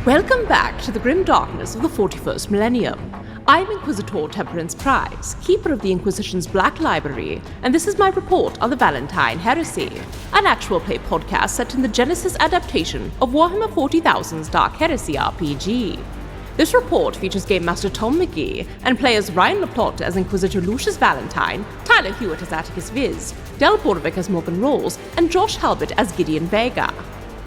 Welcome back to the grim darkness of the 41st millennium. I'm Inquisitor Temperance Prize, keeper of the Inquisition's Black Library, and this is my report on the Valentyne Heresy, an actual play podcast set in the Genesis adaptation of Warhammer 40,000's Dark Heresy RPG. This report features Game Master Tom McGee and players Ryan LaPlante as Inquisitor Lucius Valentyne, Tyler Hewitt as Attikus Viz, Del Borovic as Morgan Rolls, and Josh Halbot as Gideon Vega.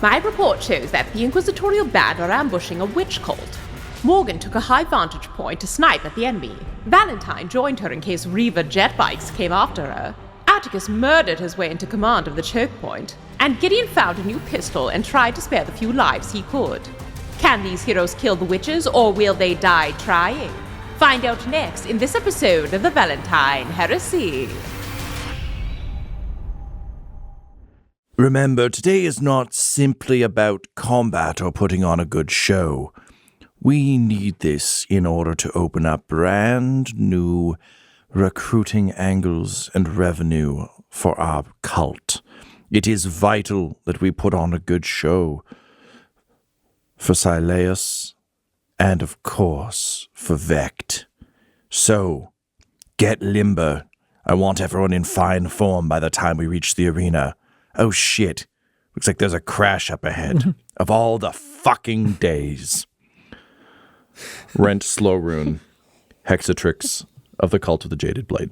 My report shows that the Inquisitorial band are ambushing a witch cult. Morgan took a high vantage point to snipe at the enemy. Valentyne joined her in case reiver jetbikes came after her. Attikus murdered his way into command of the choke point. And Gideon found a new pistol and tried to spare the few lives he could. Can these heroes kill the witches, or will they die trying? Find out next in this episode of the Valentyne Heresy. Remember, today is not simply about combat or putting on a good show. We need this in order to open up brand new recruiting angles and revenue for our cult. It is vital that we put on a good show for Sileus and, of course, for Vect. So, get limber. I want everyone in fine form by the time we reach the arena. Oh shit, looks like there's a crash up ahead. Of all the fucking days. Rent Slow Rune, Hexatrix of the Cult of the Jaded Blade.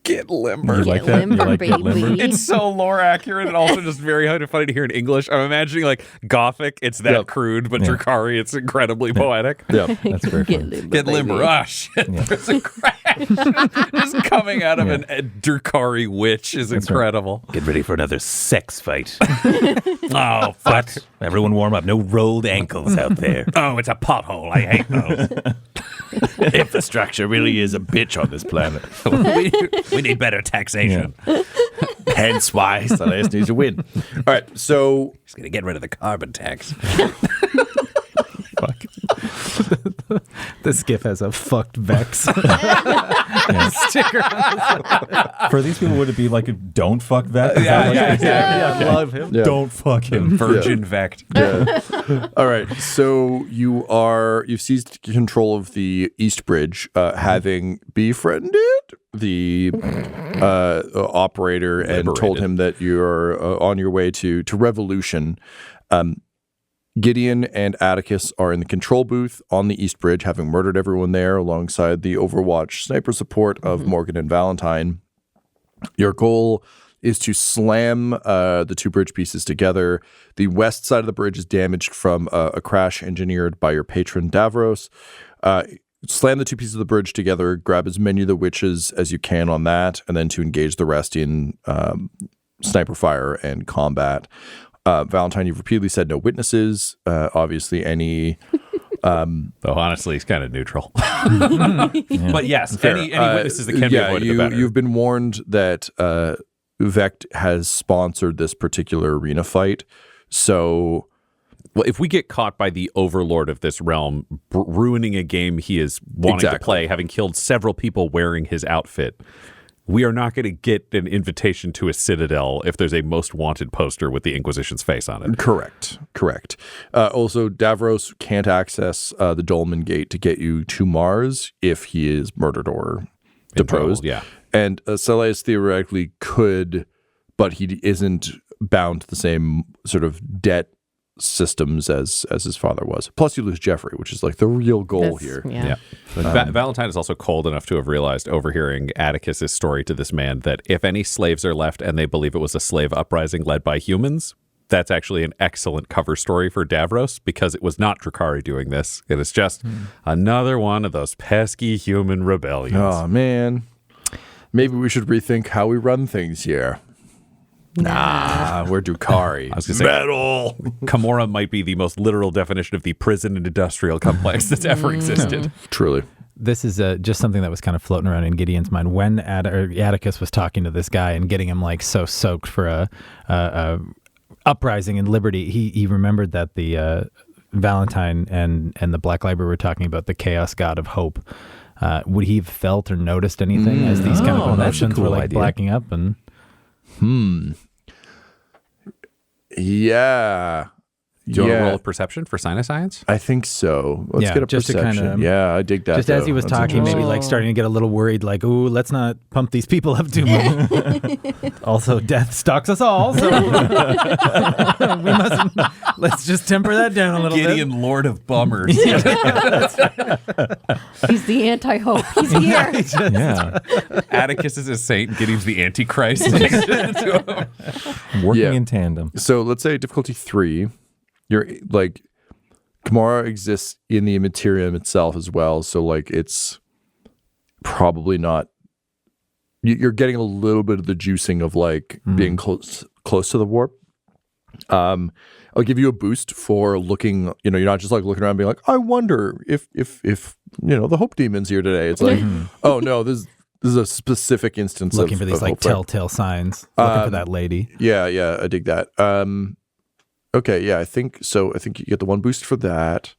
Get limber. You like that? You like get limber? It's so lore accurate and also just very funny to hear in English. I'm imagining like Gothic, it's that crude, but Drukari, it's incredibly poetic. Yeah, That's very fun. Get limber. Ah, shit. There's a crash. Just coming out of a Drukari witch is incredible. Get ready for another sex fight. Oh, fuck. Everyone warm up. No rolled ankles out there. Oh, it's a pothole. I hate those. Infrastructure really is a bitch on this planet. we need better taxation. Yeah. Hence why Sileus needs to win. All right, so... Just going to get rid of the carbon tax. Fuck. The skiff has a fucked Vex sticker. For these people, would it be like a don't fuck Vex? I love him. Yeah. Don't fuck him. Virgin Vect. Yeah. All right, so you've seized control of the East Bridge, having befriended the operator and told him that you're on your way to Revolution. Gideon and Attikus are in the control booth on the East Bridge, having murdered everyone there alongside the Overwatch sniper support of Morgan and Valentyne. Your goal is to slam the two bridge pieces together. The west side of the bridge is damaged from a crash engineered by your patron Davros. Slam the two pieces of the bridge together, grab as many of the witches as you can on that, and then to engage the rest in sniper fire and combat. Valentyne, you've repeatedly said no witnesses. Obviously, any... Though honestly, it's kind of neutral. But yes, any witnesses that can be avoided, the better. You've been warned that Vect has sponsored this particular arena fight. So... Well, if we get caught by the overlord of this realm, ruining a game he is wanting to play, having killed several people wearing his outfit... We are not going to get an invitation to a citadel if there's a most wanted poster with the Inquisition's face on it. Correct. Also, Davros can't access the Dolmen Gate to get you to Mars if he is murdered or deposed. And Sileus theoretically could, but he isn't bound to the same sort of debt systems as his father was. Plus you lose Jeffrey, which is like the real goal here. Yeah. Valentyne is also cold enough to have realized, overhearing Atticus's story to this man, that if any slaves are left and they believe it was a slave uprising led by humans, that's actually an excellent cover story for Davros, because it was not Drukari doing this. It is just another one of those pesky human rebellions. Oh man, maybe we should rethink how we run things here. Nah, we're Drukari. I was going to say, metal. Camorra might be the most literal definition of the prison and industrial complex that's ever existed. Truly. This is just something that was kind of floating around in Gideon's mind when Attikus was talking to this guy and getting him like so soaked for a uprising and liberty. He remembered that the Valentyne and the Black Library were talking about the chaos god of hope. Would he have felt or noticed anything as these kind of emotions were like blacking up and? Yeah. Do you want to roll a perception for science? I think so. Let's Yeah, get a just to perception. kinda- Yeah, I dig that. Just as he though. was That's talking, maybe interesting. like starting to get a little worried, like, ooh, let's not pump these people up too much. Also, death stalks us all, so we mustn't. Let's just temper that down a little Gideon, Lord of Bummers. He's the anti-hope. He's here. Yeah. Attikus is a saint. Gideon's the Antichrist. Working Yeah. in tandem. So let's say difficulty 3. You're like Kamara exists in the Immaterium itself as well. So like it's probably not. You're getting a little bit of the juicing of like being close to the warp. I'll give you a boost for looking. You're not just like looking around, being like, I wonder if the Hope Demon's here today. It's like, oh no, this is a specific instance looking of for these of like hope, right? telltale signs, looking for that lady. Yeah, I dig that. Okay, yeah, I think so. I think you get the 1 boost for that.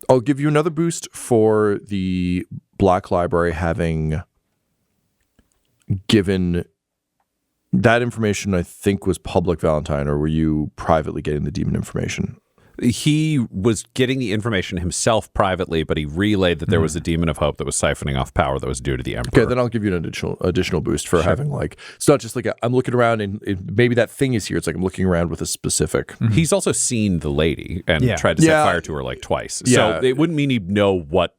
I'll give you another boost for the Black Library having given that information. I think was public, Valentyne, or were you privately getting the demon information? He was getting the information himself privately, but he relayed that there was a demon of hope that was siphoning off power that was due to the Emperor. Okay, then I'll give you an additional boost for having like, it's not just like I'm looking around and maybe that thing is here. It's like I'm looking around with a specific. He's also seen the lady and Yeah. tried to set Yeah. fire to her like twice. Yeah. So it wouldn't mean he'd know what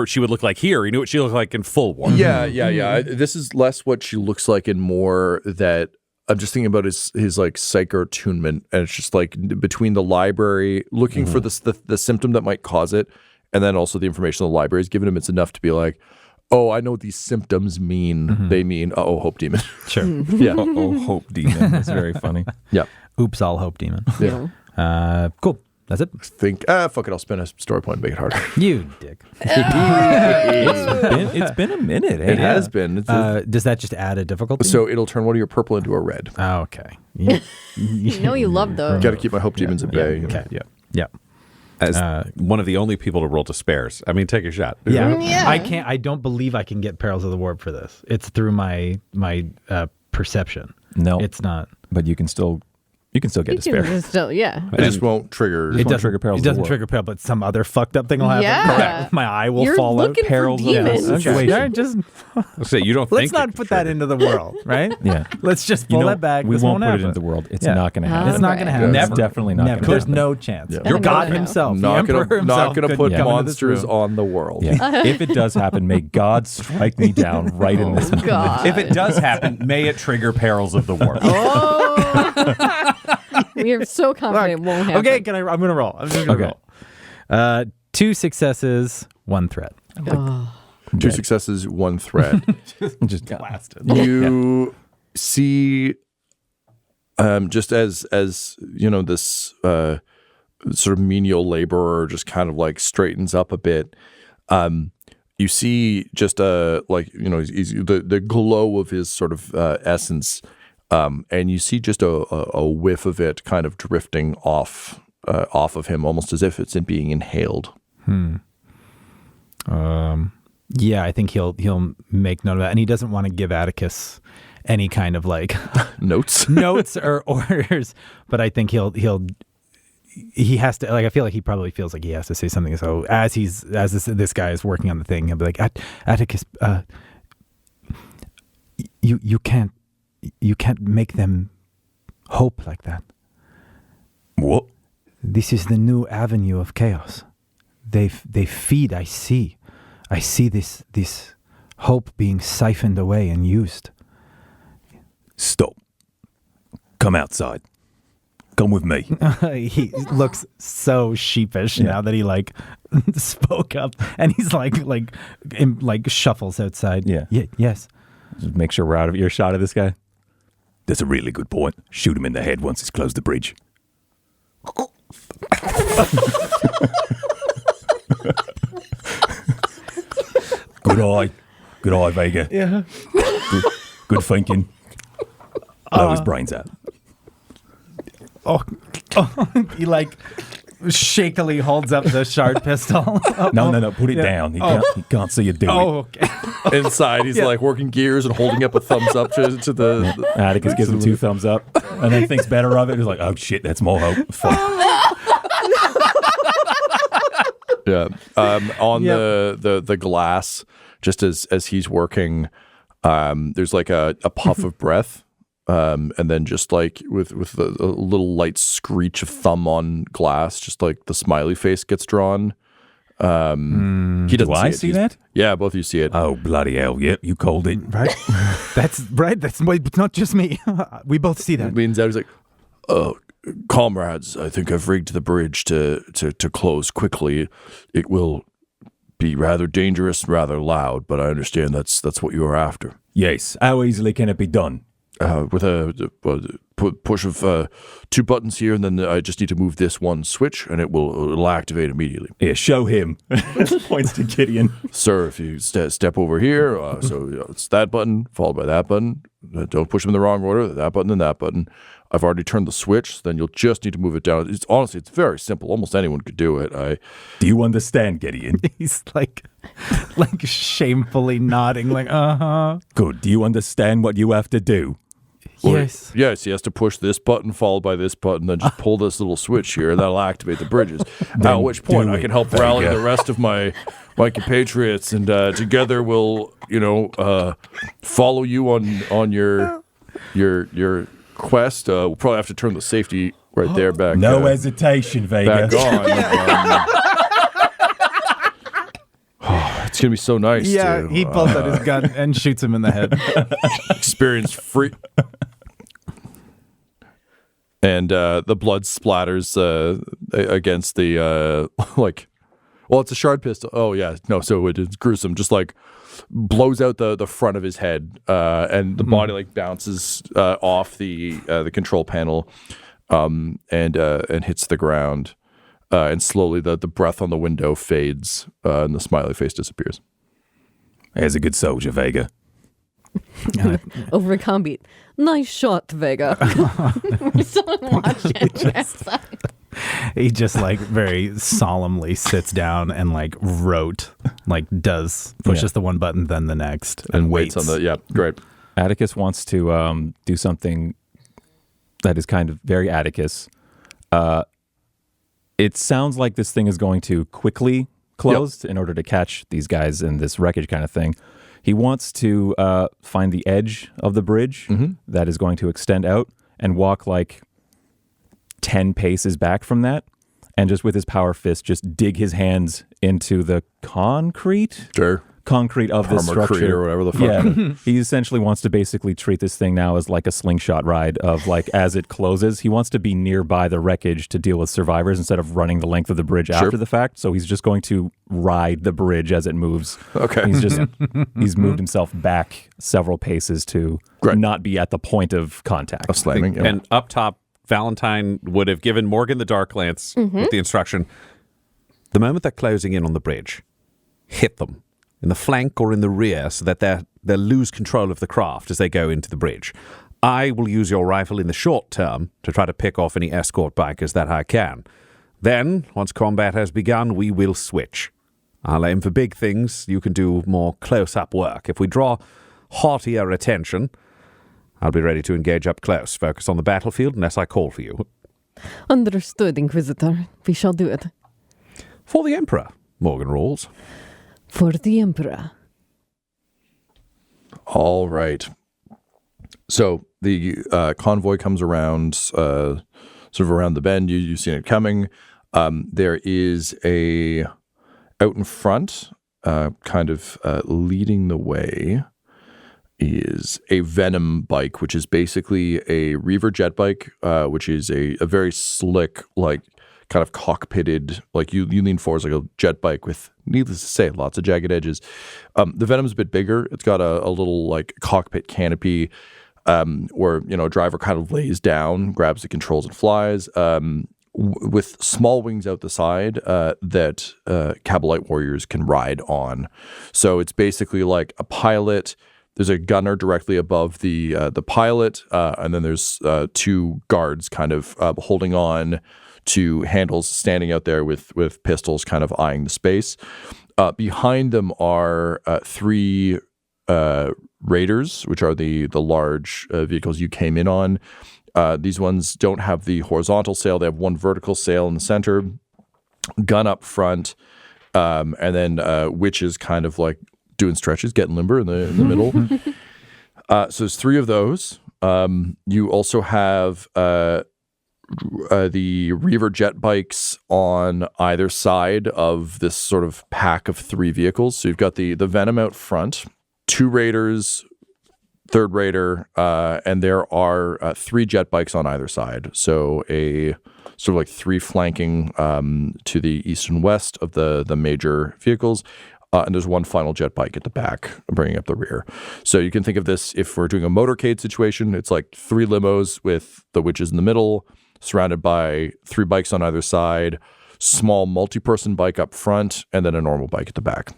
she would look like here. He knew what she looked like in full war. Yeah. This is less what she looks like and more that I'm just thinking about his like psycho attunement, and it's just like between the library looking for the symptom that might cause it, and then also the information the library is giving him. It's enough to be like, oh, I know what these symptoms mean. They mean hope demon. Sure. Yeah. Hope demon. That's very funny. Yeah. Oops, all hope demon. Yeah. Cool. That's it. Think fuck it. I'll spend a story point and make it harder. You dick. It's been a minute. It has been. Does that just add a difficulty? So it'll turn one of your purple into a red. Oh, okay. You know you love those. Got to keep my hope demons at bay. Okay. Yeah. Yeah. As one of the only people to roll to spares. I mean, take a shot. Yeah. Yeah. I don't believe I can get Perils of the Warp for this. It's through my perception. No. It's not. But you can still get despair. Still, yeah. It just won't trigger. It doesn't trigger Perils It of the doesn't Warp. trigger Peril, but some other fucked up thing will happen. Yeah. Correct. My eye will You're fall out. looking for Perils of the demons. situation. All right, just So you don't let's think not it put could that trigger. into the world, right? Yeah. Let's just pull that back. We This won't put happen. it into the world. It's Yeah. not going to happen. It's not going to happen. It's Never. definitely not Never. gonna There's happen. no chance. Yeah. Your And God no. himself, the Not Emperor gonna himself, put could come into this monsters room. on the world. Yeah. If it does happen, may God strike me down right in this moment. God. If it does happen, may it trigger Perils of the Warp. We are so confident it won't happen. Okay, I'm going to roll. I'm just going to roll. 2 successes, 1 threat. 2 successes, 1 threat. Just Blasted. You see, just as this sort of menial laborer just kind of like straightens up a bit. You see just he's the glow of his sort of essence, and you see just a whiff of it kind of drifting off of him, almost as if it's being inhaled. Yeah, I think he'll make note of that, and he doesn't want to give Attikus any kind of like Notes. notes or orders, but I think he has to, like, I feel like he probably feels like he has to say something. So as this guy is working on the thing, he'll be like, Attikus, you can't make them hope like that. what? This is the new avenue of chaos. They feed. I see this hope being siphoned away and used. Stop. Come outside. Come with me. He looks so sheepish now that he like spoke up, and he's like shuffles outside. Yeah. Yes. Just make sure we're out of earshot of this guy. That's a really good point. Shoot him in the head once he's closed the bridge. Good eye, Vega. Yeah. Good thinking. Blow his brains out. Oh, he like shakily holds up the shard pistol. No. Put it down. He can't see you do Oh, okay. Inside, he's like working gears and holding up a thumbs up to the. it. Attikus gives him 2 thumbs up and then thinks better of it. He's like, oh shit, that's more hope. Fuck. On the glass, just as he's working, there's like a puff of breath, and then just like with a little light screech of thumb on glass, just like the smiley face gets drawn. He doesn't Do I see that? Yeah, both of you see it. Oh, bloody hell. Yep, you called it. Right? That's right. That's not just me. We both see that. It means I was like, comrades, I think I've rigged the bridge to close quickly. It will be rather dangerous, rather loud, but I understand that's what you are after. Yes. How easily can it be done? With a push of 2 buttons here, and then I just need to move this one switch, and it'll activate immediately. Here, show him. Points to Gideon. Sir, if you step over here, it's that button, followed by that button. Don't push them in the wrong order. That button and that button. I've already turned the switch, then you'll just need to move it down. Honestly, it's very simple. Almost anyone could do it. Do you understand, Gideon? He's like shamefully nodding, like, uh-huh. Good. Do you understand what you have to do? Yes. Yes, he has to push this button followed by this button, then just pull this little switch here, and that'll activate the bridges. At which point I can help rally the rest of my compatriots, and together we'll, follow you on your quest. We'll probably have to turn the safety right there back. No hesitation, Vega. Back on. It's gonna be so nice. Yeah, he pulls out his gun and shoots him in the head. Experience free. And the blood splatters against the it's a shard pistol. Oh yeah, no, so it's gruesome. Just like blows out the front of his head, and the body like bounces off the control panel, and hits the ground, and slowly the breath on the window fades, and the smiley face disappears. As a good soldier, Vega. Over a combeat. Nice shot, Vega. We're still watching. He just like very solemnly sits down and like pushes the one button, then the next, and waits on the great. Attikus wants to do something that is kind of very Attikus. It sounds like this thing is going to quickly close in order to catch these guys in this wreckage kind of thing. He wants to find the edge of the bridge that is going to extend out and walk like 10 paces back from that, and just with his power fist, just dig his hands into the concrete of this structure or whatever the fuck. Yeah, he essentially wants to basically treat this thing now as like a slingshot ride of like as it closes. He wants to be nearby the wreckage to deal with survivors instead of running the length of the bridge after the fact. So he's just going to ride the bridge as it moves. Okay. He's moved himself back several paces to not be at the point of contact. Of slamming. And up top, Valentyne would have given Morgan the dark glance with the instruction. The moment they're closing in on the bridge, hit them in the flank or in the rear so that they'll lose control of the craft as they go into the bridge. I will use your rifle in the short term to try to pick off any escort bikers that I can. Then, once combat has begun, we will switch. I'll aim for big things. You can do more close-up work. If we draw haughtier attention, I'll be ready to engage up close. Focus on the battlefield unless I call for you. Understood, Inquisitor. We shall do it. For the Emperor, Morgan rules. For the Emperor. All right. So the convoy comes around, sort of around the bend. You've seen it coming. There is out in front, kind of leading the way, is a Venom bike, which is basically a reiver jet bike, which is a very slick, like kind of cockpitted, like you lean forward like a jet bike with, needless to say, lots of jagged edges. The Venom's a bit bigger. It's got a little like cockpit canopy where, a driver kind of lays down, grabs the controls and flies, with small wings out the side that Cabalite warriors can ride on. So it's basically like a pilot. There's a gunner directly above the pilot, and then there's 2 guards kind of holding on to handles, standing out there with pistols, kind of eyeing the space. Behind them are 3 raiders, which are the large vehicles you came in on. These ones don't have the horizontal sail; they have one vertical sail in the center, gun up front, and then wyches kind of like doing stretches, getting limber in the middle. So there's 3 of those. You also have the reiver jetbikes on either side of this sort of pack of 3 vehicles. So you've got the Venom out front, 2 raiders, 3rd raider, and there are 3 jetbikes on either side. So a sort of like 3 flanking to the east and west of the major vehicles. And there's 1 final jet bike at the back, bringing up the rear. So you can think of this, if we're doing a motorcade situation, it's like 3 limos with the wyches in the middle, surrounded by 3 bikes on either side, small multi-person bike up front, and then a normal bike at the back.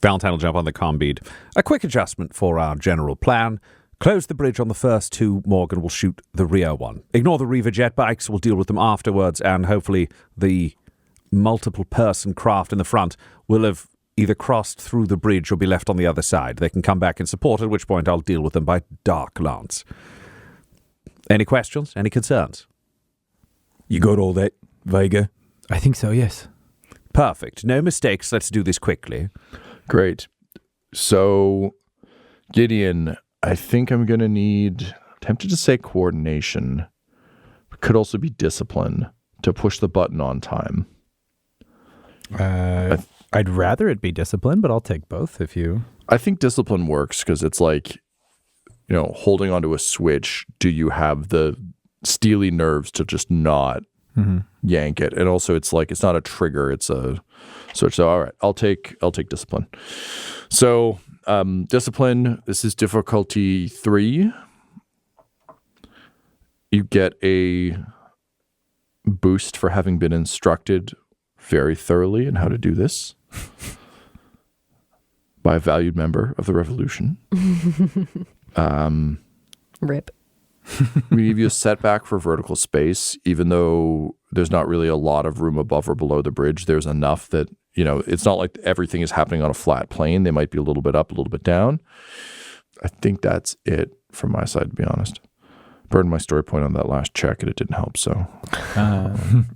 Valentyne will jump on the comm bead. A quick adjustment for our general plan. Close the bridge on the first 2. Morgan will shoot the rear one. Ignore the reiver jetbikes. We'll deal with them afterwards, and hopefully the multiple person craft in the front will have either crossed through the bridge or be left on the other side. They can come back and support, at which point I'll deal with them by dark lance. Any questions? Any concerns? You got all that, Vega? I think so, yes. Perfect. No mistakes. Let's do this quickly. Great. So, Gideon, I think I'm going to need, tempted to say coordination, but could also be discipline to push the button on time. I'd rather it be discipline, but I'll take both if you... I think discipline works because it's like, holding onto a switch, do you have the steely nerves to just not yank it? And also it's like, it's not a trigger, it's a switch. So, all right, I'll take discipline. So, discipline, this is difficulty 3. You get a boost for having been instructed very thoroughly in how to do this by a valued member of the revolution. Rip. We give you a setback for vertical space, even though there's not really a lot of room above or below the bridge. There's enough that, it's not like everything is happening on a flat plane. They might be a little bit up, a little bit down. I think that's it from my side, to be honest. Burned my story point on that last check, and it didn't help, so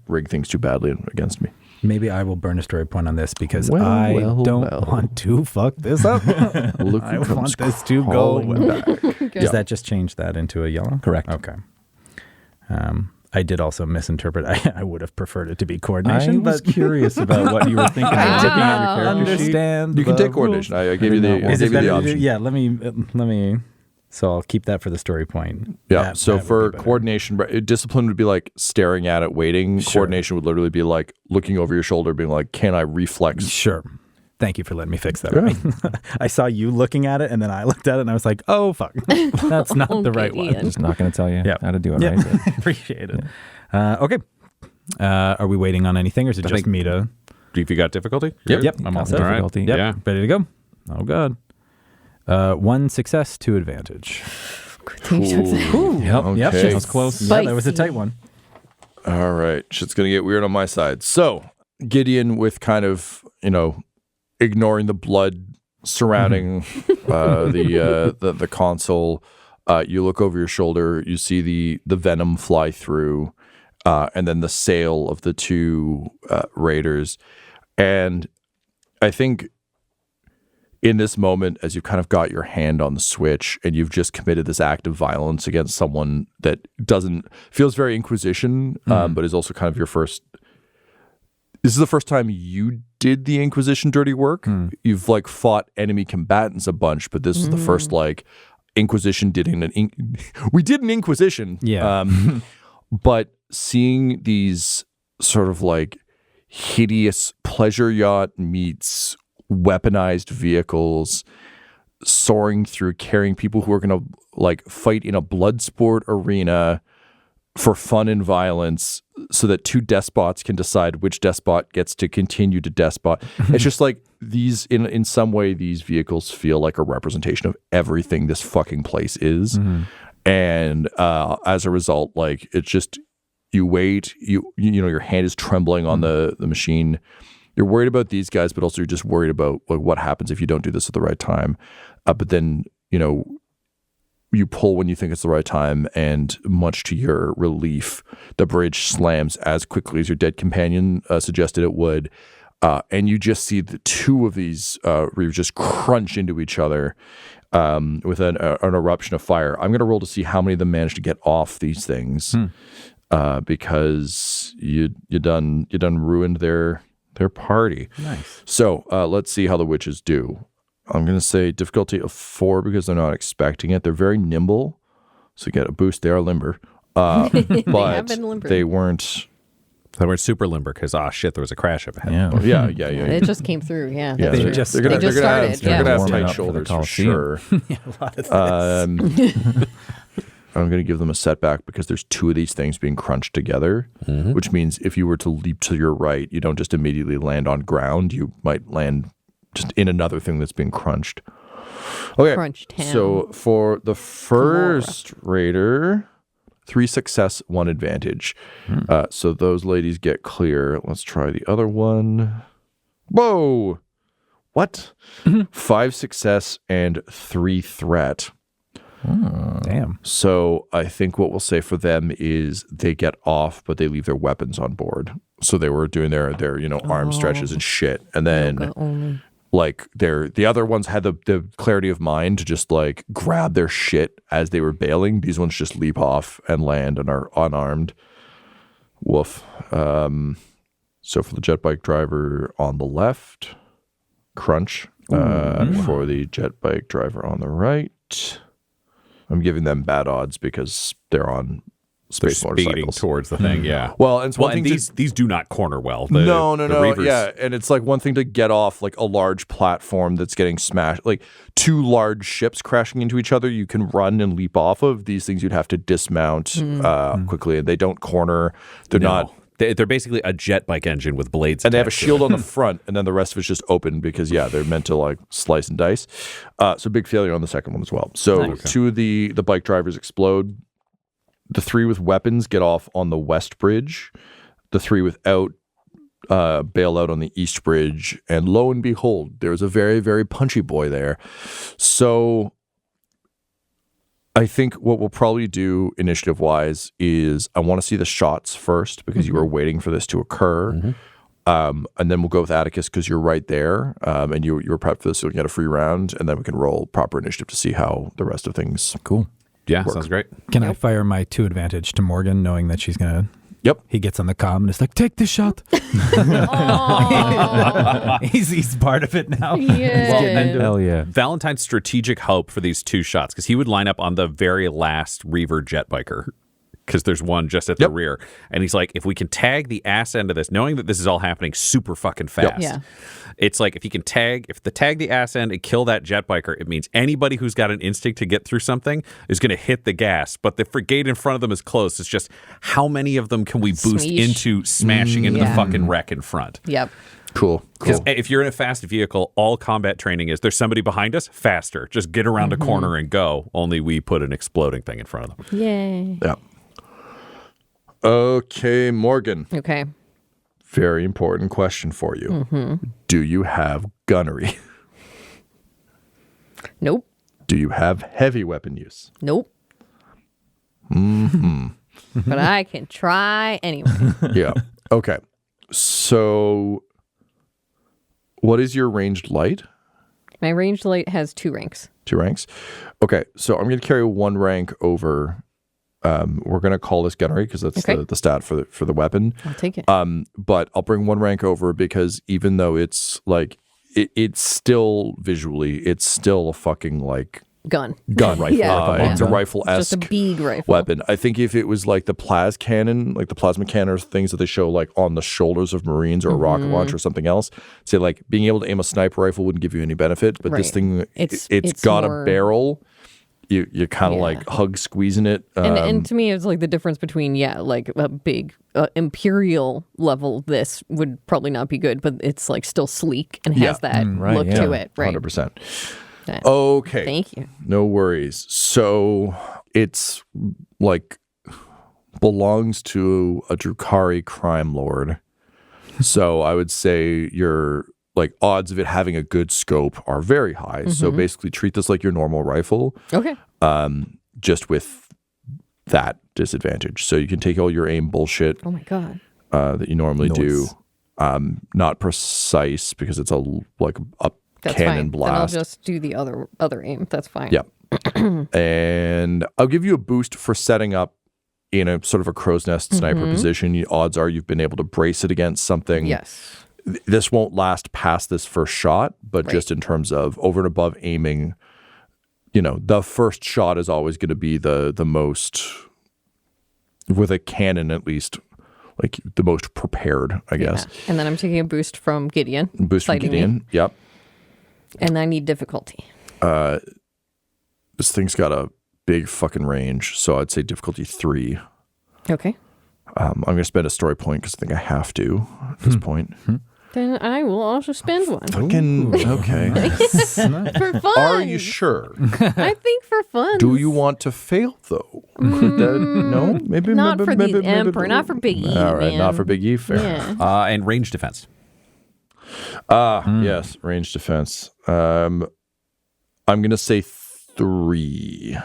rigged things too badly against me. Maybe I will burn a story point on this because I don't want to fuck this up. Look I want this to go back. Does Yeah. that just change that into a yellow? Correct. Okay. I did also misinterpret. I would have preferred it to be coordination. I was curious about what you were thinking. Wow. Looking at your character sheet. Understand. You can the take coordination. I gave you rules. the, I Is gave it you the better to do- option. Yeah, let me. So I'll keep that for the story point. Yeah. That So would for be better. coordination, discipline would be like staring at it, waiting. Sure. Coordination would literally be like looking over your shoulder, being like, "Can I reflex?" Sure. Thank you for letting me fix that. Yeah. Right? I saw you looking at it, and then I looked at it, and I was like, "Oh fuck, that's not the right one." Gideon. Just not going to tell you Yeah. how to do it Yeah, right. appreciate it. Okay. Are we waiting on anything, or is it just think- me to? If you got difficulty? Yep. I'm all set. All right. Difficulty. Yep. Yeah. Ready to go. Oh god. 1 success, 2 advantage. Ooh. Yep. Okay. Yep. That was close. Yeah, that was a Spicy. tight one. All right. Shit's going to get weird on my side. So, Gideon, with kind of, ignoring the blood surrounding the console, you look over your shoulder, you see the venom fly through, and then the sail of the 2 raiders. And I think in this moment, as you've kind of got your hand on the switch and you've just committed this act of violence against someone that feels very Inquisition, but is also kind of your first. This is the first time you did the Inquisition dirty work. You've like fought enemy combatants a bunch, but this is the first like Inquisition we did an Inquisition. Yeah. But seeing these sort of like hideous pleasure yacht meets weaponized vehicles soaring through, carrying people who are going to like fight in a blood sport arena for fun and violence so that 2 despots can decide which despot gets to continue to despot. It's just like these, in some way, these vehicles feel like a representation of everything this fucking place is. And as a result, like it's just, you wait, your hand is trembling on the machine. You're worried about these guys, but also you're just worried about like what happens if you don't do this at the right time. But then, you pull when you think it's the right time, and much to your relief, the bridge slams as quickly as your dead companion suggested it would. And you just see the two of these reavers just crunch into each other with an eruption of fire. I'm going to roll to see how many of them manage to get off these things, because you done ruined their party. Nice. So let's see how the witches do. I'm going to say difficulty of 4 because they're not expecting it. They're very nimble, so you get a boost. They are limber, but been limber. they weren't. They weren't super limber because, shit, there was a crash up ahead. Yeah. It just came through. Yeah. Yeah, They they're just gonna started, have Warming tight up for the shoulders for Coliseum. sure. Yeah, a lot of this. I'm going to give them a setback because there's 2 of these things being crunched together, which means if you were to leap to your right, you don't just immediately land on ground. You might land just in another thing that's being crunched. Okay, Crunch town. so for the first raider, 3 success, 1 advantage. So those ladies get clear. Let's try the other one. Whoa! What? 5 success and 3 threat. Damn. So I think what we'll say for them is they get off, but they leave their weapons on board. So they were doing their arm stretches and shit, and then like the other ones had the clarity of mind to just like grab their shit as they were bailing. These ones just leap off and land and are unarmed. Woof. So for the jet bike driver on the left, crunch. For the jet bike driver on the right, I'm giving them bad odds because they're on space Speeding motorcycles. towards the thing, yeah. Well, and it's one thing these do not corner well. No, the reavers- yeah, and it's like one thing to get off like a large platform that's getting smashed, like 2 large ships crashing into each other. You can run and leap off of these things. You'd have to dismount quickly, and they don't corner. They're not. They're basically a jet bike engine with blades, And they have a attached to shield it. on the front, and then the rest of it's just open because they're meant to like slice and dice. So big failure on the second one as well. So 2 of the bike drivers explode. The 3 with weapons get off on the west bridge. The 3 without bail out on the east bridge. And lo and behold, there's a very, very punchy boy there. So I think what we'll probably do initiative-wise is I want to see the shots first because you were waiting for this to occur. And then we'll go with Attikus because you're right there. And you were prepped for this, so we can get a free round. And then we can roll proper initiative to see how the rest of things Cool. Yeah, sounds great. Can I fire my 2 advantage to Morgan, knowing that she's going to... Yep. He gets on the comm and is like, take this shot. he's part of it now. Yeah. Hell yeah. Valentine's strategic hope for these 2 shots, because he would line up on the very last reaver jet biker, because there's one just at the rear. And he's like, if we can tag the ass end of this, knowing that this is all happening super fucking fast. Yeah. It's like if the tag the ass end and kill that jet biker, it means anybody who's got an instinct to get through something is going to hit the gas. But the gate in front of them is closed. It's just how many of them can we boost Smeesh. into smashing into the fucking wreck in front? Yep. Cool. Because if you're in a fast vehicle, all combat training is there's somebody behind us, faster. Just get around a corner and go. Only we put an exploding thing in front of them. Yay. Yeah. Okay, Morgan. Okay. Very important question for you. Do you have gunnery? Nope. Do you have heavy weapon use? Nope. But I can try anyway. Yeah. Okay. So, what is your ranged light? My ranged light has 2 ranks. 2 ranks. Okay. So I'm going to carry 1 rank over. We're going to call this gunnery because that's the stat for the weapon. I'll take it. But I'll bring 1 rank over because even though it's like it's still visually, it's still a fucking like Gun. rifle. Yeah. It's a rifle-esque Just a big rifle. weapon. I think if it was like the plasma cannon, like the plasma cannon, or things that they show like on the shoulders of Marines or a rocket launcher or something else, say like being able to aim a sniper rifle wouldn't give you any benefit. But this Right. thing, It's got more- a barrel. You're kind of Yeah. like hug squeezing it. And to me, it's like the difference between, like a big Imperial level, this would probably not be good, but it's like still sleek and has that right, look to it. Right. 100%. Yeah. Okay. Thank you. No worries. So it's like belongs to a Drukhari crime lord. So I would say your like odds of it having a good scope are very high. So basically treat this like your normal rifle. Okay. just with that disadvantage. So you can take all your aim bullshit Oh my god. that you normally do. Nice. Not precise because it's a That's cannon fine. blast. Then I'll just do the other aim. That's fine. Yeah. And I'll give you a boost for setting up in a sort of a crow's nest sniper position. Odds are you've been able to brace it against something. Yes. This won't last past this first shot, but Right. just in terms of over and above aiming, the first shot is always going to be the most, with a cannon at least, like the most prepared, I guess. Yeah. And then I'm taking a boost from Gideon. Boost from fighting me. Gideon. Yep. And I need difficulty. This thing's got a big fucking range, so I'd say difficulty 3. Okay. I'm going to spend a story point because I think I have to at this point. Then I will also spend one. Fucking okay. For fun. Are you sure? I think for fun. Do you want to fail though? Could that, no, maybe Not maybe, for maybe, the maybe, Emperor, not for Big E, All right, not man. for Big E. Fair. Yeah. And range defense. Yes, range defense. I'm going to say 3.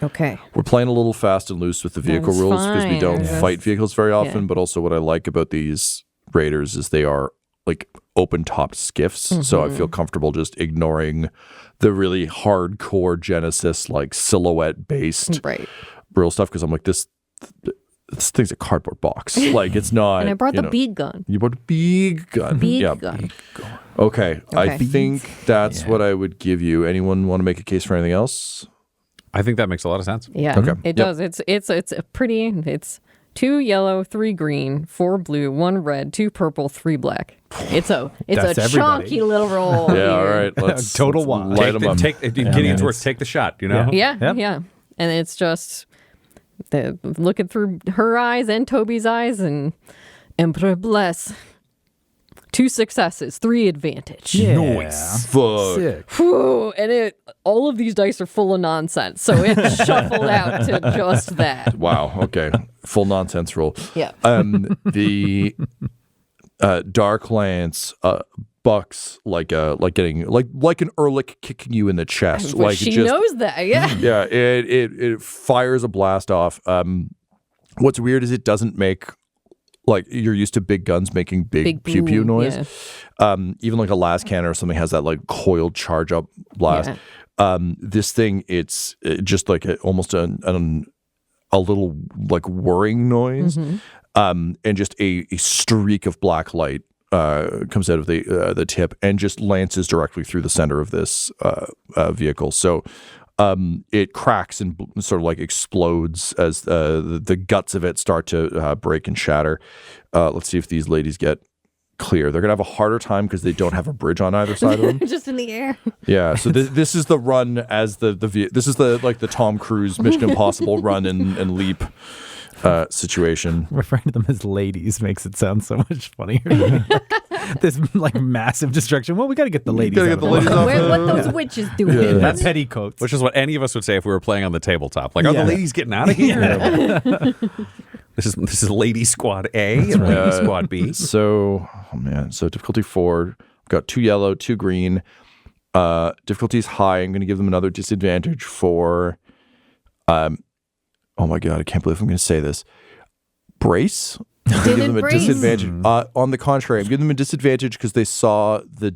Okay. We're playing a little fast and loose with the vehicle That's rules because we fine. don't Yes. fight vehicles very often. Yeah. But also, what I like about these raiders is they are like open-topped skiffs, so I feel comfortable just ignoring the really hardcore Genesis like silhouette-based Right. real stuff because I'm like this thing's a cardboard box. Like it's not. And I brought the big gun. You brought a big gun. Big Yeah. gun. Okay, I Okay. think that's what I would give you. Anyone want to make a case for anything else? I think that makes a lot of sense. Yeah. Okay. It Yep. does. It's a pretty. It's 2 yellow, 3 green, 4 blue, 1 red, 2 purple, 3 black. It's a That's everybody. chunky little roll. Yeah, all here. right. Let's Total let's wand. light them up. Gideon's words, take the shot, Yeah, Yep. yeah. And it's just looking through her eyes and Toby's eyes, and Emperor bless. 2 successes, 3 advantage. Nice. Fuck. Sick. Whew, and all of these dice are full of nonsense, so it shuffled out to just that. Wow. Okay. Full nonsense roll. Yeah. The Dark Lance bucks like getting like an Ehrlich kicking you in the chest. Well, Like she it just, knows that, yeah. Yeah. It fires a blast off. What's weird is it doesn't make. Like you're used to big guns making big pew pew boom, noise. yeah. Even like a las cannon or something has that like coiled charge up blast. This thing, it's just like almost a little like whirring noise, and just a streak of black light comes out of the tip and just lances directly through the center of this vehicle. So. It cracks and sort of like explodes as the guts of it start to break and shatter. Let's see if these ladies get clear. They're gonna have a harder time because they don't have a bridge on either side of them. Just in the air. Yeah. So this is the run as this is the like the Tom Cruise Mission Impossible run and leap situation. Referring to them as ladies makes it sound so much funnier. This like massive destruction. Well, we got to get the ladies Gotta out get the of ladies way. off. What those witches doing? That petticoats. Which is what any of us would say if we were playing on the tabletop. Like, are Yeah. the ladies getting out of here? This is Lady Squad A and Lady Squad B. So, so difficulty 4. I've got 2 yellow, 2 green. Difficulty is high. I'm going to give them another disadvantage for. Oh my god! I can't believe I'm going to say this. Brace. I'm gonna give them a brace. disadvantage. On the contrary, I'm giving them a disadvantage because they saw the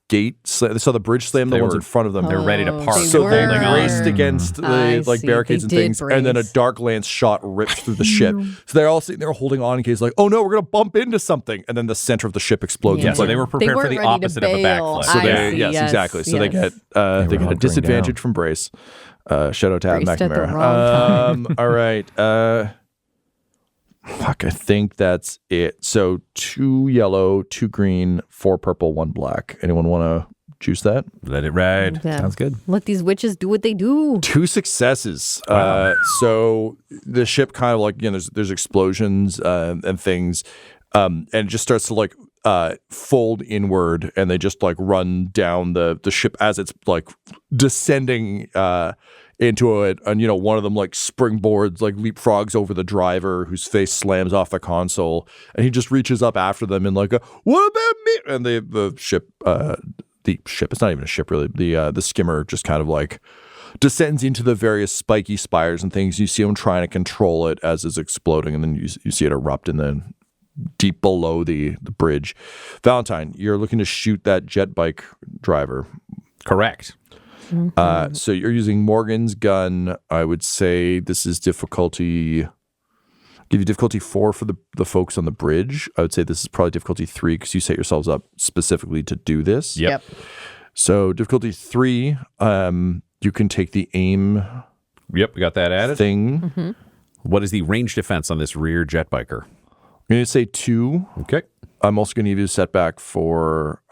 gate. They saw the bridge slam the They ones were- in front of them. They're ready to park. they So they were. braced against I the like see. barricades They and did things, and then a brace. dark lance shot ripped through the ship. So they're all sitting there holding on in case, like, oh no, we're gonna bump into something, and then the center of the ship explodes. Yeah. It's So like, they were prepared for weren't the ready to opposite of a bail. backflip. so I they, see, yes, yes, exactly. So they yes. get they get a hunkering disadvantage down. from brace. Shout out to Adam Braced at the McNamara. wrong All right. Fuck, I think that's it. So 2 yellow, 2 green, 4 purple, 1 black. Anyone want to juice that? Let it ride. Yeah. Sounds good. Let these witches do what they do. 2 successes. So the ship kind of like, there's explosions and things, and it just starts to like fold inward, and they just like run down the ship as it's like descending into it, and one of them like springboards, like leapfrogs over the driver, whose face slams off the console, and he just reaches up after them and like, what about me? And the ship, it's not even a ship really. The skimmer just kind of like descends into the various spiky spires and things. You see him trying to control it as it's exploding, and then you see it erupt in the deep below the bridge. Valentyne, you're looking to shoot that jet bike driver. Correct. So you're using Morgan's gun. I would say this is difficulty. Give you difficulty 4 for the folks on the bridge. I would say this is probably difficulty 3 because you set yourselves up specifically to do this. Yep. So difficulty 3, you can take the aim. Yep, we got that added. Thing. What is the range defense on this rear jet biker? I'm going to say 2. Okay. I'm also going to give you a setback for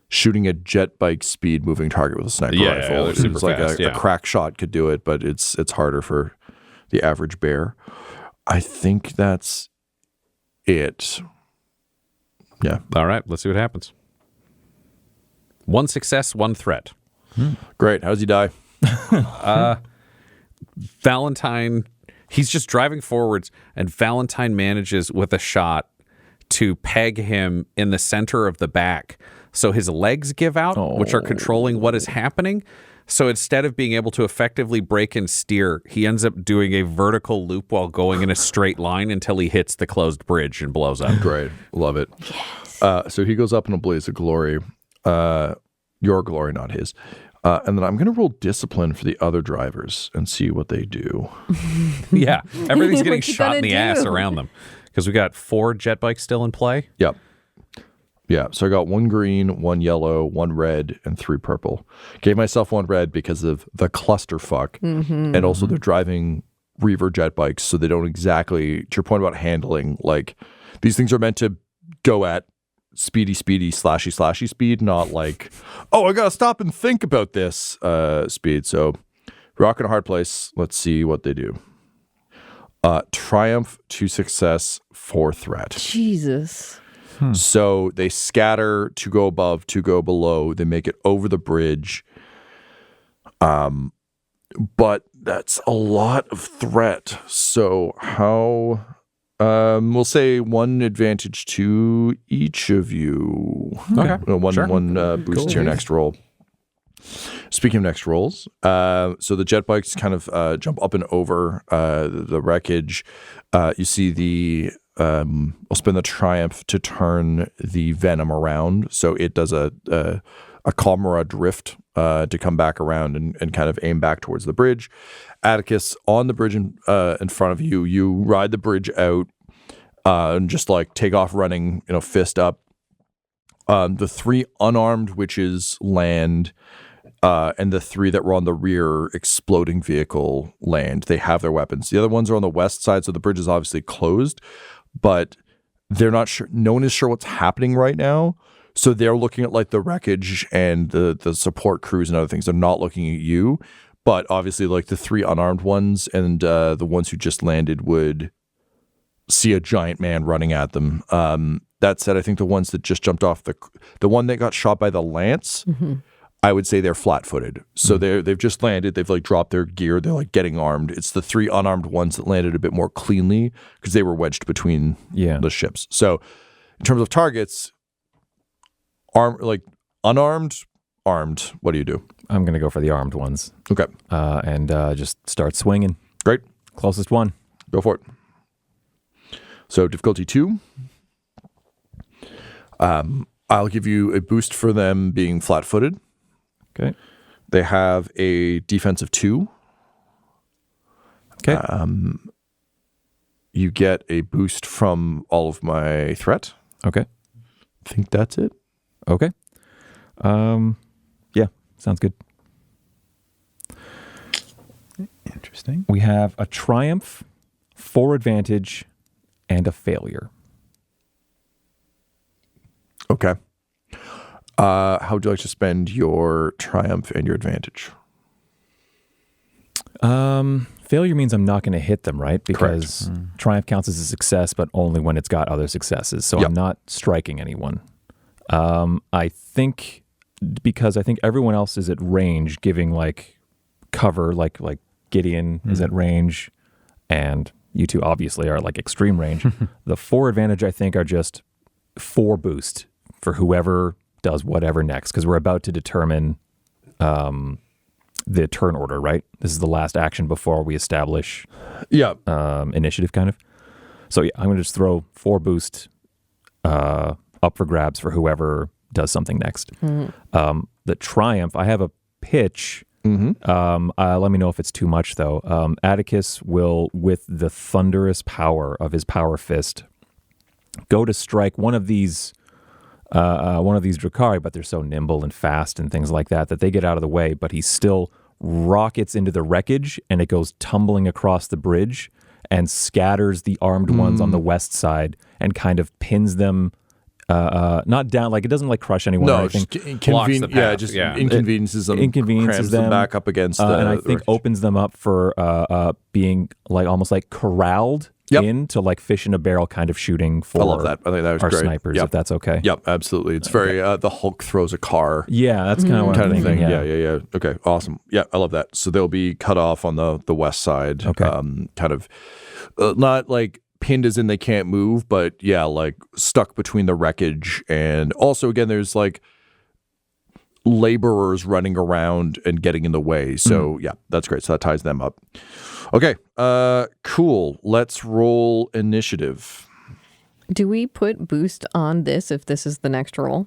shooting a jet bike speed moving target with a sniper rifle. they're super It's like fast, a crack shot could do it, but it's harder for the average bear. I think that's it. Yeah. All right, let's see what happens. 1 success, 1 threat. Great. How's he die? Valentyne, he's just driving forwards, and Valentyne manages with a shot to peg him in the center of the back. So his legs give out, which are controlling what is happening. So instead of being able to effectively brake and steer, he ends up doing a vertical loop while going in a straight line until he hits the closed bridge and blows up. Great. Love it. Yes. So he goes up in a blaze of glory. Your glory, not his. And then I'm going to roll discipline for the other drivers and see what they do. Yeah. Everything's getting What you shot in gonna the ass do? around them. Because we got 4 jet bikes still in play. Yep. Yeah, so I got 1 green, 1 yellow, 1 red, and 3 purple. Gave myself 1 red because of the clusterfuck. And also they're driving reiver jet bikes, so they don't exactly, to your point about handling, like these things are meant to go at speedy, slashy speed, not like, oh, I gotta stop and think about this speed. So rock in a hard place. Let's see what they do. Triumph, 2 success, 4 threat. Jesus. So they scatter to go above, to go below. They make it over the bridge. But that's a lot of threat. So how... we'll say 1 advantage to each of you. Okay. One boost to your next roll. Speaking of next rolls, so the jet bikes kind of jump up and over the wreckage. You see the... I'll spend the triumph to turn the venom around, so it does a Kamara drift to come back around and kind of aim back towards the bridge. Attikus, on the bridge in front of you, you ride the bridge out and just like take off running, fist up. The 3 unarmed witches land, and the 3 that were on the rear exploding vehicle land. They have their weapons. The other ones are on the west side, so the bridge is obviously closed, but they're not sure. No one is sure what's happening right now. So they're looking at like the wreckage and the support crews and other things. They're not looking at you, but obviously like the 3 unarmed ones and the ones who just landed would see a giant man running at them. That said, I think the ones that just jumped off the one that got shot by the lance, I would say they're flat-footed. So they've just landed. They've like dropped their gear. They're like getting armed. It's the 3 unarmed ones that landed a bit more cleanly because they were wedged between the ships. So in terms of targets, unarmed, armed. What do you do? I'm going to go for the armed ones. Okay. And just start swinging. Great. Closest one. Go for it. So difficulty 2. I'll give you a boost for them being flat-footed. Okay. They have a defense of 2. Okay. You get a boost from all of my threat. Okay. I think that's it. Okay. Yeah, sounds good. Interesting. We have a triumph, 4 advantage, and a failure. Okay. How would you like to spend your triumph and your advantage? Failure means I'm not going to hit them, right? Because triumph counts as a success, but only when it's got other successes. So I'm not striking anyone. I think because I think everyone else is at range, giving like cover, like Gideon is at range, and you two obviously are like extreme range. The 4 advantage I think are just 4 boost for whoever does whatever next, because we're about to determine the turn order, right? This is the last action before we establish Yeah. initiative, kind of. So yeah, I'm going to just throw 4 boost up for grabs for whoever does something next. The triumph, I have a pitch. Let me know if it's too much, though. Attikus will, with the thunderous power of his power fist, go to strike one of these Drukhari, but they're so nimble and fast and things like that they get out of the way, but he still rockets into the wreckage, and it goes tumbling across the bridge and scatters the armed ones on the west side and kind of pins them not down, like it doesn't like crush anyone or anything. Inconveniences them, crams them back up against the and I think wreckage. opens them up for being like almost like corralled into like fish in a barrel kind of shooting for I love that. I think that was our great. snipers, if that's okay. Yep, absolutely. It's very the Hulk throws a car. Yeah, that's kind of what I'm Kind of thinking. thing. Yeah. Okay, awesome. Yeah, I love that. So they'll be cut off on the west side. Okay. Kind of not like pinned as in they can't move, but yeah, like stuck between the wreckage. And also, again, there's like laborers running around and getting in the way. So yeah, that's great. So that ties them up. Okay, cool. Let's roll initiative. Do we put boost on this if this is the next roll?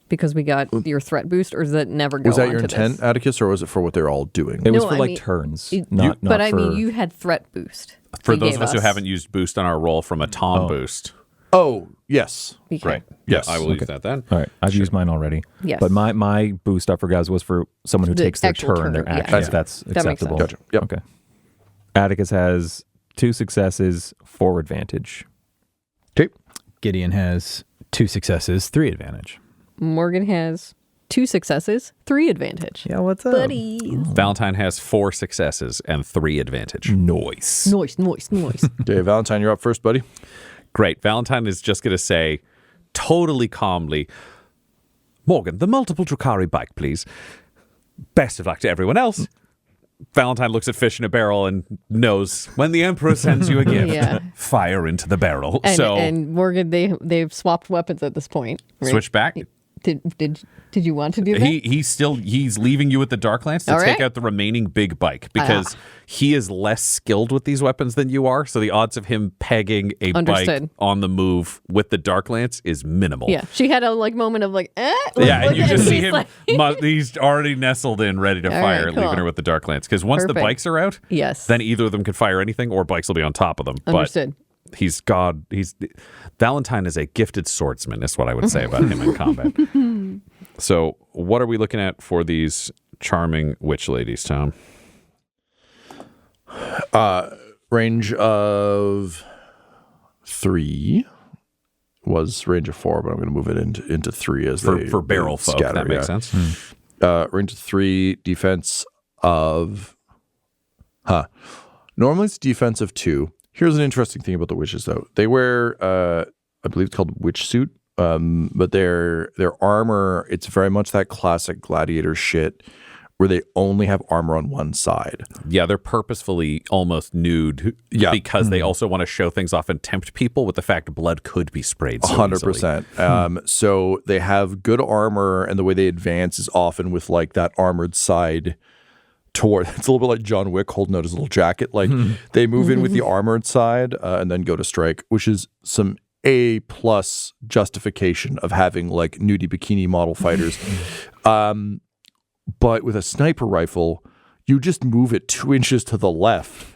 Because we got your threat boost, or does that never go Was that on your to intent, this? Attikus, or was it for what they're all doing? It was No, for I like mean, turns, It- not but for... I mean, you had threat boost. For you those gave of us who haven't used boost on our roll from a Tom boost. Oh, yes. Okay. Right. Yes. I will use that then. All right, I've used mine already. Yes. But my boost up for guys was for someone who The takes their actual turn, their turn, yeah. action, if Yeah. that's That makes acceptable. sense. Gotcha. Yep. Okay. Attikus has 2 successes, 4 advantage. Okay. Gideon has 2 successes, 3 advantage. Morgan has 2 successes, 3 advantage. Yeah, what's up? Buddies. Valentine has 4 successes and 3 advantage. Nice. Noise. Okay, Valentine, you're up first, buddy. Great. Valentine is just going to say, totally calmly, Morgan, the multiple Drukhari bike, please. Best of luck to everyone else. Valentine looks at fish in a barrel and knows when the Emperor sends you a gift, Yeah. fire into the barrel. And Morgan, they've swapped weapons at this point. Right? Switch back. Did you want to do that? He's leaving you with the Dark Lance to All take right. out the remaining big bike because he is less skilled with these weapons than you are. So the odds of him pegging a Understood. bike on the move with the Dark Lance is minimal. Yeah, she had a moment of like, Yeah, look and you at just see he's him. like- He's already nestled in, ready to All fire, right, cool. leaving her with the Dark Lance. Because once the Perfect. bikes are out, Yes. then either of them can fire anything, or bikes will be on top of them. Understood. But Valentine is a gifted swordsman. Is what I would say about him in combat. So, what are we looking at for these charming witch ladies, Tom? Range of 3 was range of 4, but I'm going to move it into 3 as For barrel folk, scatter, that makes yeah. sense. Range of 3, defense of... Normally it's defense of 2. Here's an interesting thing about the witches, though. They wear, I believe it's called witch suit, but their armor, it's very much that classic gladiator shit where they only have armor on one side. Yeah, they're purposefully almost nude because they also want to show things off and tempt people with the fact blood could be sprayed so 100%. So they have good armor, and the way they advance is often with like that armored side toward. It's a little bit like John Wick holding out his little jacket. Like they move in with the armored side and then go to strike, which is some A+ justification of having like nudie bikini model fighters. But with a sniper rifle, you just move it 2 inches to the left,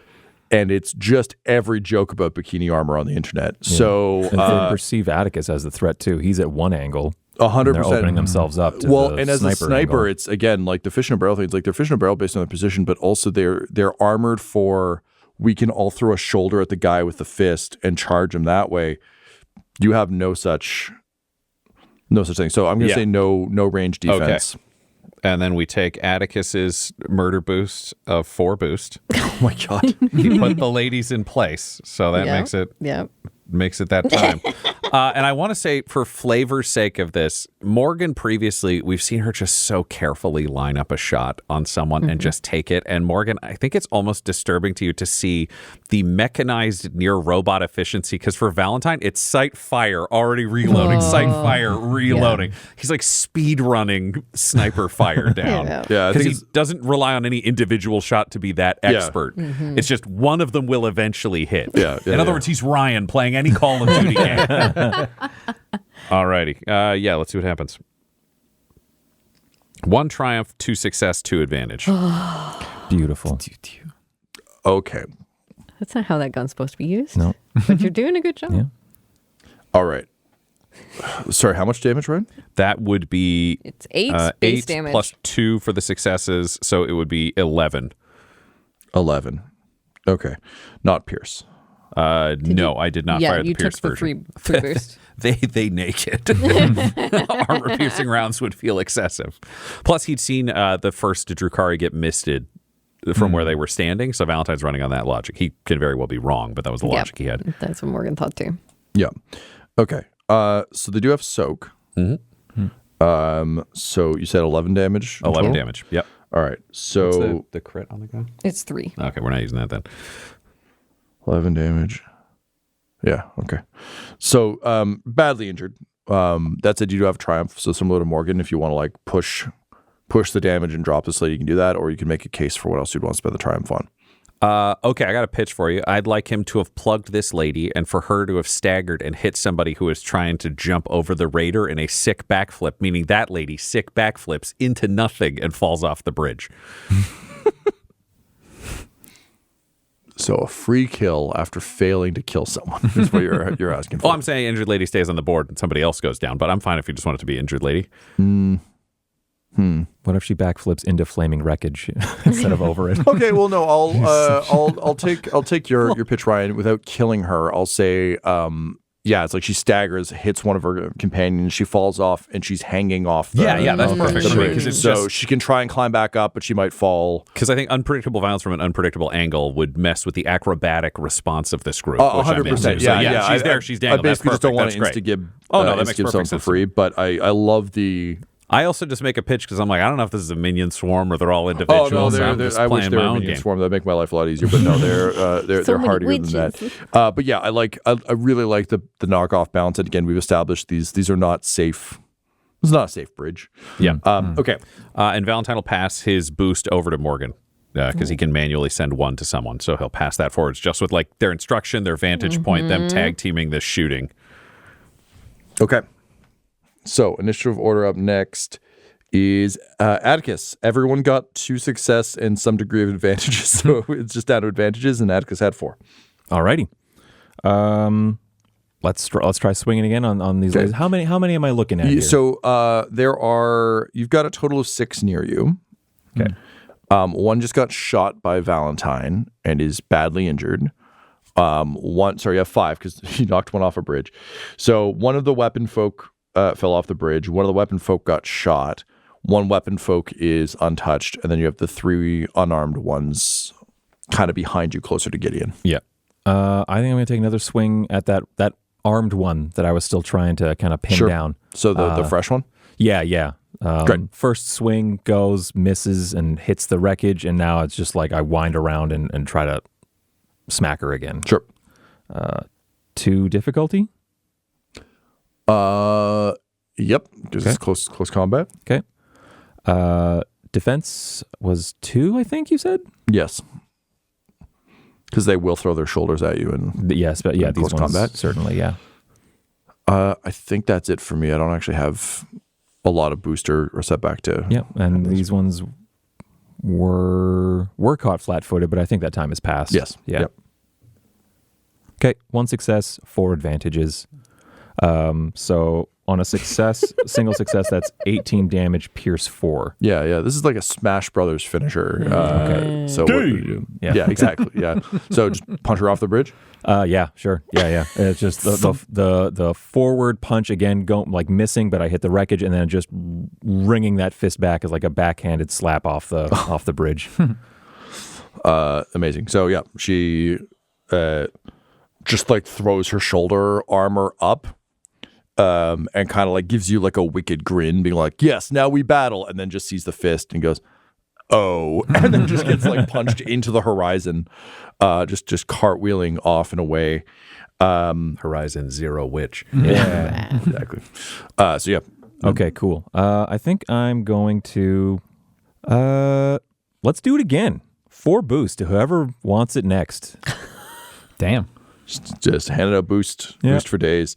and it's just every joke about bikini armor on the internet. Yeah. So And they perceive Attikus as the threat too. He's at one angle. 100%. They're opening themselves up to well, the and as a sniper, angle. it's again like the fish in a barrel thing. It's like they're fish in a barrel based on their position, but also they're armored for we can all throw a shoulder at the guy with the fist and charge him that way. You have no such thing. So I'm going to say no range defense. Okay. And then we take Atticus's murder boost of 4 boost. Oh my god. He put the ladies in place, so that Yeah. makes it Yeah. makes it that time. And I want to say, for flavor's sake of this, Morgan previously, we've seen her just so carefully line up a shot on someone and just take it. And Morgan, I think it's almost disturbing to you to see the mechanized near robot efficiency, because for Valentyne, it's sight fire, already reloading, sight fire, reloading. He's like speed running sniper fire down. Yeah, Because he doesn't rely on any individual shot to be that expert. It's just one of them will eventually hit. In other words, he's Ryan playing any Call of Duty game. Alrighty. Let's see what happens. 1 triumph, 2 success, 2 advantage. Beautiful. Okay. That's not how that gun's supposed to be used. No. But you're doing a good job. Yeah. All right. Sorry, how much damage, Ryan? That would be It's 8 base 8 damage. plus 2 for the successes, so it would be 11. 11. Okay. Not Pierce. No, I did not fire the you Pierce took the version. free boost. They naked. Armor piercing rounds would feel excessive. Plus, he'd seen the first Drukhari get misted from where they were standing, so Valentyne's running on that logic. He could very well be wrong, but that was the logic he had. That's what Morgan thought too. Yeah. Okay. So they do have soak. So you said 11 damage? 11 total? damage. Yep. All right. So the crit on the guy? It's 3. Okay, we're not using that then. 11 damage. Yeah. Okay. So badly injured. That said, you do have triumph. So similar to Morgan, if you want to like push the damage and drop this lady, you can do that, or you can make a case for what else you'd want to spend the triumph on. Okay, I got a pitch for you. I'd like him to have plugged this lady and for her to have staggered and hit somebody who is trying to jump over the raider in a sick backflip, meaning that lady sick backflips into nothing and falls off the bridge. So a free kill after failing to kill someone is what you're asking for. Well, I'm saying injured lady stays on the board and somebody else goes down, but I'm fine if you just want it to be injured lady. What if she backflips into flaming wreckage instead of over it? Okay, well, no, I'll take your pitch, Ryan. Without killing her, I'll say, it's like she staggers, hits one of her companions, she falls off, and she's hanging off. That's perfect. the bridge. Because it's So just- she can try and climb back up, but she might fall. Because I think unpredictable violence from an unpredictable angle would mess with the acrobatic response of this group. 100%. Yeah, she's there. She's dangled. I basically That's just don't want perfect. to That's insta-give. that makes give perfect someone for sense. free. But I love the. I also just make a pitch because I'm like, I don't know if this is a minion swarm or they're all individuals. Oh no, I'm just I wish playing they my were own minion game. swarm. That'd make my life a lot easier. But no, they're So many hardier than that. But yeah, I really like the knockoff balance. And again, we've established these are not safe. It's not a safe bridge. Yeah. Okay. And Valentyne will pass his boost over to Morgan because he can manually send one to someone. So he'll pass that forwards just with like their instruction, their vantage point, them tag teaming this shooting. Okay. So initiative order up next is Attikus. Everyone got 2 success and some degree of advantages. So it's just down to advantages, and Attikus had 4. Alrighty. Let's try swinging again on these. Okay. How many am I looking at here? So you've got a total of 6 near you. Okay. One just got shot by Valentyne and is badly injured. You have 5 because he knocked one off a bridge. So one of the weapon folk fell off the bridge. One of the weapon folk got shot. One weapon folk is untouched, and then you have the 3 unarmed ones kind of behind you, closer to Gideon. Yeah. I think I'm going to take another swing at that armed one that I was still trying to kind of pin down. So the fresh one? Yeah. Great. First swing goes, misses, and hits the wreckage, and now it's just like I wind around and try to smack her again. Sure. 2 difficulty? Yep, because it's close combat. Okay. Defense was 2, I think you said? Yes. Because they will throw their shoulders at you. Yes, but yeah, these close ones combat? certainly, yeah. I think that's it for me. I don't actually have a lot of booster or setback to. Yeah, and these ones were caught flat-footed, but I think that time has passed. Yes. Yeah. Yep. Okay, 1 success, 4 advantages. So on a single success, that's 18 damage, pierce 4. Yeah. This is like a Smash Brothers finisher. Okay. So what do you do? Yeah. Yeah, exactly. Yeah. So just punch her off the bridge. Yeah, sure. Yeah. It's just the forward punch again, missing, but I hit the wreckage, and then just ringing that fist back as like a backhanded slap off the bridge. Amazing. So yeah, she just like throws her shoulder armor up and kind of like gives you like a wicked grin, being like, yes, now we battle, and then just sees the fist and goes, oh, and then just gets like punched into the horizon, just cartwheeling off and away. Horizon Zero Witch. Yeah, exactly. So yeah. Okay, cool. I think I'm going to let's do it again. 4 boost to whoever wants it next. Damn. Just handed out boost for days.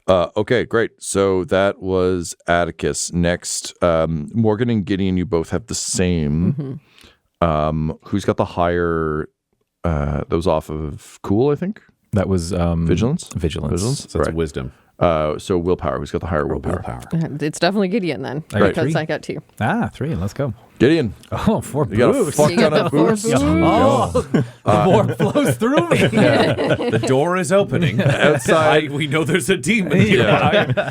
Okay, great. So that was Attikus. Next, Morgan and Gideon, you both have the same. Who's got the higher? That was off of Cool, I think. That was Vigilance. Vigilance. So it's wisdom. So willpower. Who's got the higher willpower? It's definitely Gideon then, got because 3. I got 2. 3. Let's go. Gideon. Oh, 4 You got a boosts. fuck You got ton of the 4 boosts. boosts. The more flows through me. The door is opening. Outside, we know there's a demon here.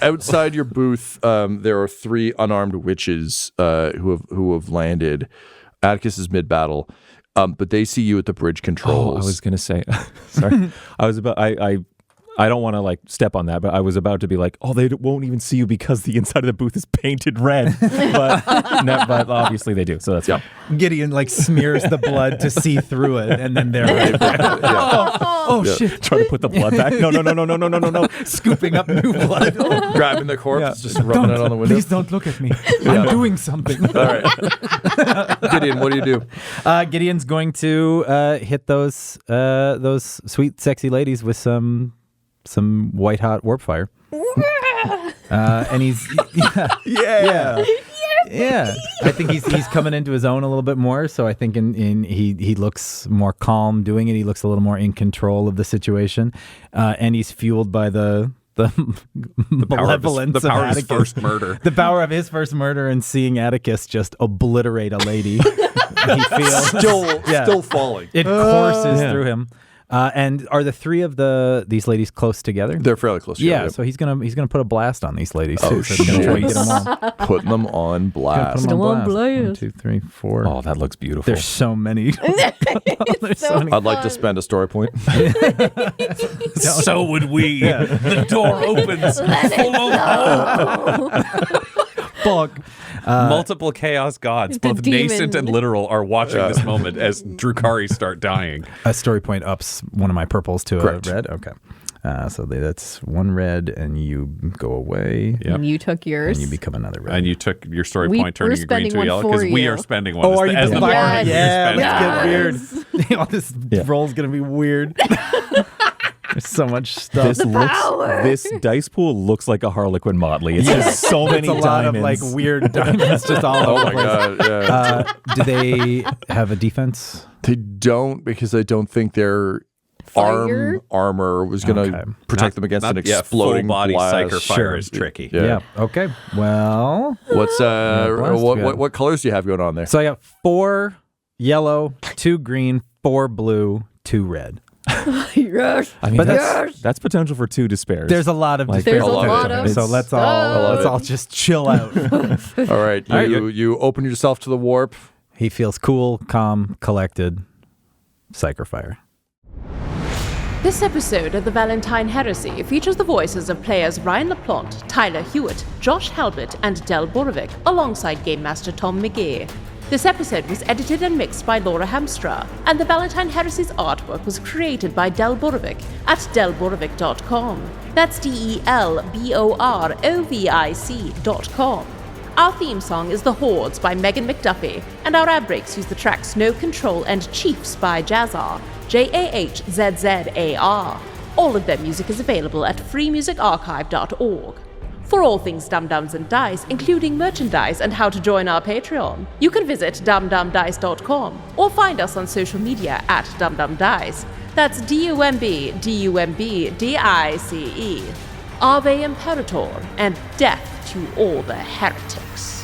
outside your booth, there are 3 unarmed witches who have landed. Attikus is mid battle, but they see you at the bridge controls. I was gonna say, sorry. I don't want to like step on that, but I was about to be like, they won't even see you because the inside of the booth is painted red. but obviously they do, so that's fine. Gideon like smears the blood to see through it, and then they're shit. Trying to put the blood back. No. Scooping up new blood. grabbing the corpse, just rubbing it on the window. Please don't look at me. I'm doing something. All right, Gideon, what do you do? Gideon's going to hit those sweet, sexy ladies with some white hot warp fire. And he's yeah. I think he's coming into his own a little bit more. So I think he looks more calm doing it. He looks a little more in control of the situation, and he's fueled by the malevolence the power of his Attikus. first murder. The power of his first murder and seeing Attikus just obliterate a lady. He feels Still falling. it courses through him. And are the 3 of these ladies close together? They're fairly close. Yeah, so he's gonna put a blast on these ladies. Oh, too, so he's gonna try to get them all. Putting them on blast. Put them on on blast. 1, 2, 3, 4. Oh, that looks beautiful. There's so many. There's so many. I'd like to spend a story point. So would we. The door opens. Full of hope. Fuck. Multiple chaos gods, The both nascent demon. and literal, are watching this moment as Drukari start dying. A story point ups one of my purples to Correct. a red. Okay. So that's 1 red, and you go away, Yep. And you took yours. and you become another red. And you took your story We- point, turning we're your green to spending a yellow, one because for we you. are spending one. Oh, are you as the dividing? party, you're Yeah, spending let's one. get weird. All this roll's gonna be weird. There's so much stuff. This dice pool looks like a Harlequin motley. It's just so many It's a lot diamonds. of like weird diamonds just all Oh over my the place. god! Yeah. Do they have a defense? They don't, because I don't think their Fire? armor was going to Okay. protect them against an exploding full body blast. psyker fire is tricky. Yeah. Okay. Well, What's blast, what colors do you have going on there? so I got 4 yellow, 2 green, 4 blue, 2 red. Yes. I mean, But that's potential for 2 despairs. There's a lot of Like, There's a despair lot to of it, so let's all just chill out. All right, you open yourself to the warp. He feels cool, calm, collected. Psyker fire. This episode of the Valentyne Heresy features the voices of players Ryan LaPlante, Tyler Hewitt, Josh Halbot, and Del Borovic, alongside Game Master Tom McGee. This episode was edited and mixed by Laura Hamstra, and the Valentyne Heresy's artwork was created by Del Borovic at delborovic.com. That's DELBOROVIC.com. Our theme song is The Hordes by Megan McDuffie, and our ad breaks use the tracks No Control and Chiefs by Jazzar, JAHZZAR. All of their music is available at freemusicarchive.org. For all things Dum Dums and Dice, including merchandise and how to join our Patreon, you can visit dumdumdice.com or find us on social media at dumdumdice. That's DUMBDICE. Ave Imperator, and death to all the heretics.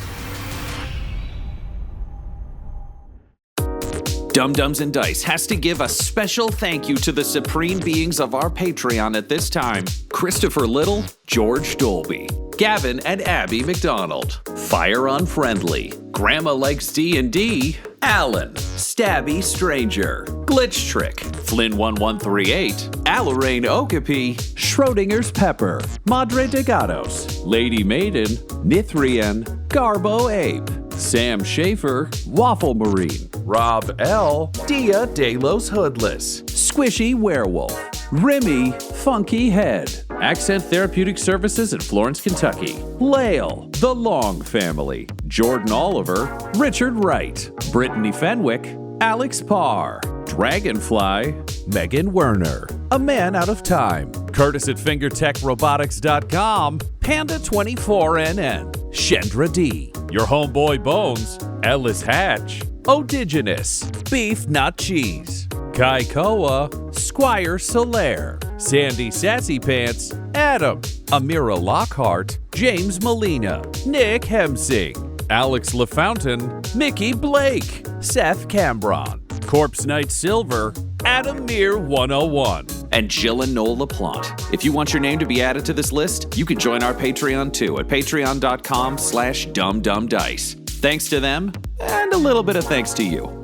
Dum Dums and Dice has to give a special thank you to the supreme beings of our Patreon at this time: Christopher Little, George Dolby, Gavin and Abby McDonald, Fire Unfriendly, Grandma Likes D&D, Alan, Stabby Stranger, Glitch Trick, Flynn1138, Alarain Okapi, Schrodinger's Pepper, Madre de Gatos, Lady Maiden, Nithrian, Garbo Ape, Sam Schaefer, Waffle Marine, Rob L, Dia De Los Hoodless, Squishy Werewolf, Remy Funky Head, Accent Therapeutic Services in Florence, Kentucky, Lael, The Long Family, Jordan Oliver, Richard Wright, Brittany Fenwick, Alex Parr, Dragonfly, Megan Werner, A Man Out of Time, Curtis at FingerTechRobotics.com, Panda24NN, Shendra D, Your Homeboy Bones, Ellis Hatch, Odigenous, Beef Not Cheese, Kai Koa, Squire Solaire, Sandy Sassy Pants, Adam, Amira Lockhart, James Molina, Nick Hemsing, Alex LaFountain, Mickey Blake, Seth Cambron, Corpse Knight Silver, Adam Meir 101, and Jill and Noel LaPlante. If you want your name to be added to this list, you can join our Patreon too at patreon.com/dumbdumbdice. Thanks to them, and a little bit of thanks to you.